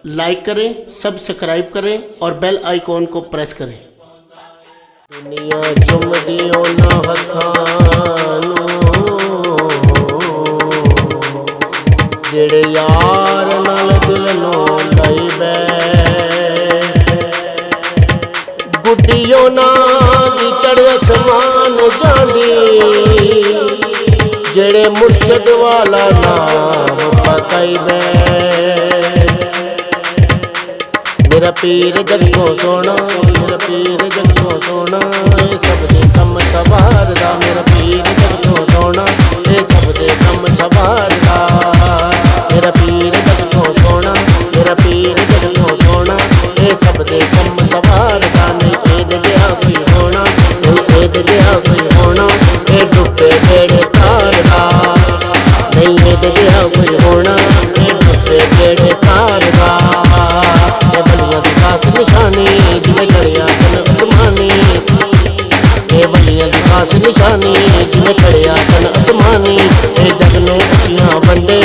Like करें, subscribe करें और बेल आइकॉन को प्रेस करें। दुनिया चुमदियों ना हथानू जेड़े यार नाल दिल नो लाई बै गुड्डियों ना दी चढ़ आसमान जांदी जेड़े मुर्शद वाला नाम पताई बै मेरा पीर जगतों सोना, मेरा पीर जगतों सोना, ये सब दे कम सवारदा। मेरा पीर जगतों सोना, ये सब दे कम सवारदा। मेरा पीर जगतों सोना, मेरा पीर जगतों सोना, ये सब दे कम सवारदा। नहीं एद गया कोई होना, नहीं एद गया कोई होना, ये डुबे बेड़े तारदा। नहीं एद गया कोई होना, ये डुबे बेड़े तारदा। निशानी जिमें चढ़िया सन आसमानी, ये बलियां दी खास निशानी जिमें चढ़िया सन आसमानी। ये जग नूं खुशियां वंडे,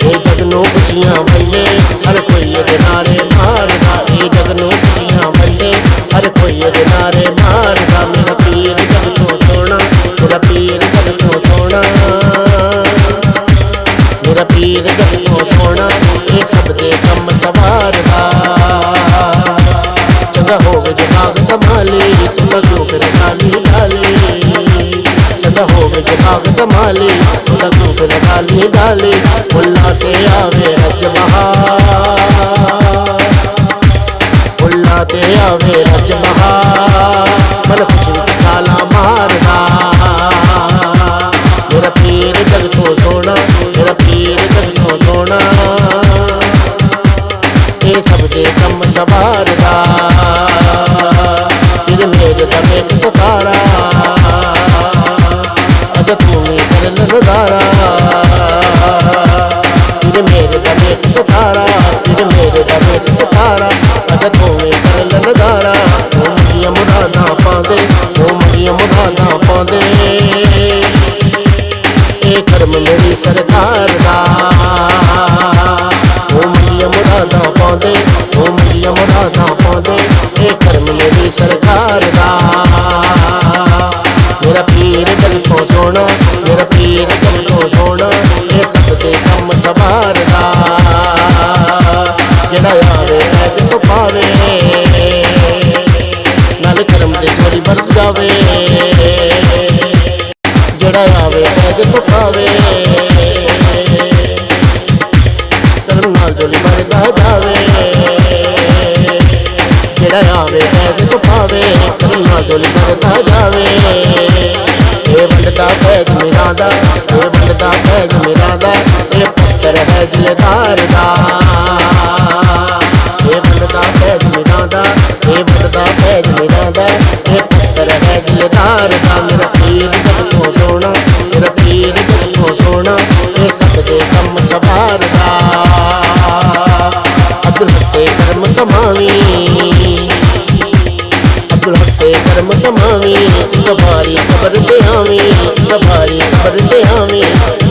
ये जग नूं खुशियां वंडे, हर कोई ये नारे मारदा। ये जग नूं खुशियां वंडे, हर कोई ये नारे मारदा। मेरा पीर जगतों सोना, मेरा पीर जगतों सोना, मेरा पीर जगतों सोना, ये सब दे कम सवारदा। चंगा होवे जे बाग संभाली, तुंदा क्यों फिर डाली डाली। चंगा होवे जे बाग संभाली, तुंदा क्यों फिर डाली डाली। मुल्ला ते आवे रज बहार, मुल्ला ते आवे रज बहार, मन खुशी विच छाला मारदा। मेरा पीर जगतों सोना, मेरा पीर जगतों सोना, ये सब दे कम सवारदा। फिर मेरे दमे को सतारा, अगर तू कर नजारा। फिर मेरे दमे को सतारा, फिर मेरे दमे को सतारा, अगर तू कर नजारा। ओ मरिया मुरादा पांदे, ओ मरिया मुरादा पांदे, ये कर्म मेरी सरकार दा। ओ मरिया मुरादा पांदे, ओ मरिया मुरादा पांदे, ये कर्म मेरी सरकार दा। मेरा पीर जगतों सोना, मेरा पीर जगतों सोना, ये सब दे कम सवारदा। जेड़ा आवे ऐज तो पावे, नाल करम दे चोरी बरत जावे। जेड़ा आवे ऐज तो पावे, करम नाल चोरी बरत जावे। जेड़ा आवे ऐज तो पावे, करम नाल चोरी बरत जावे। ये वंडदा फैज मेरा दा, ये वंडदा फैज मेरा दा, ये पुत्तर है जिलेदार दा। ये वंडदा फैज मेरा दा, ये वंडदा फैज मेरा दा, ये पुत्तर है जिलेदार दा। मेरा पीर जगतों सोना, मेरा पीर जगतों सोना, ये सब दे कम सवारदा। अब्दुल्हक कर्म कमावी, अब्दुल्हक कर्म कमावी, सवारी खबर ते आवी, सवारी खबर ते आवी,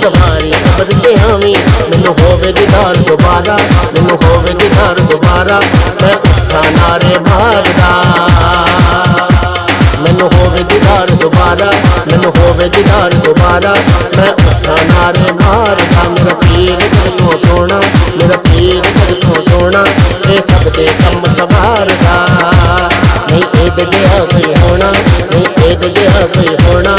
सवारी खबर ते आवी। मैनू होवे दीदार दोबारा, मैनू होवे दीदार दोबारा, मैं उठा नारे मारदा। मैनू होवे दीदार दोबारा, मैनू होवे दीदार दोबारा, मैं उठा नारे मारदा। मेरा पीर जगतों सोना, मेरा पीर जगतों सोना, ये सब दे कम सवारदा। नहीं एद गया कोई होना, नहीं एद गया कोई होना,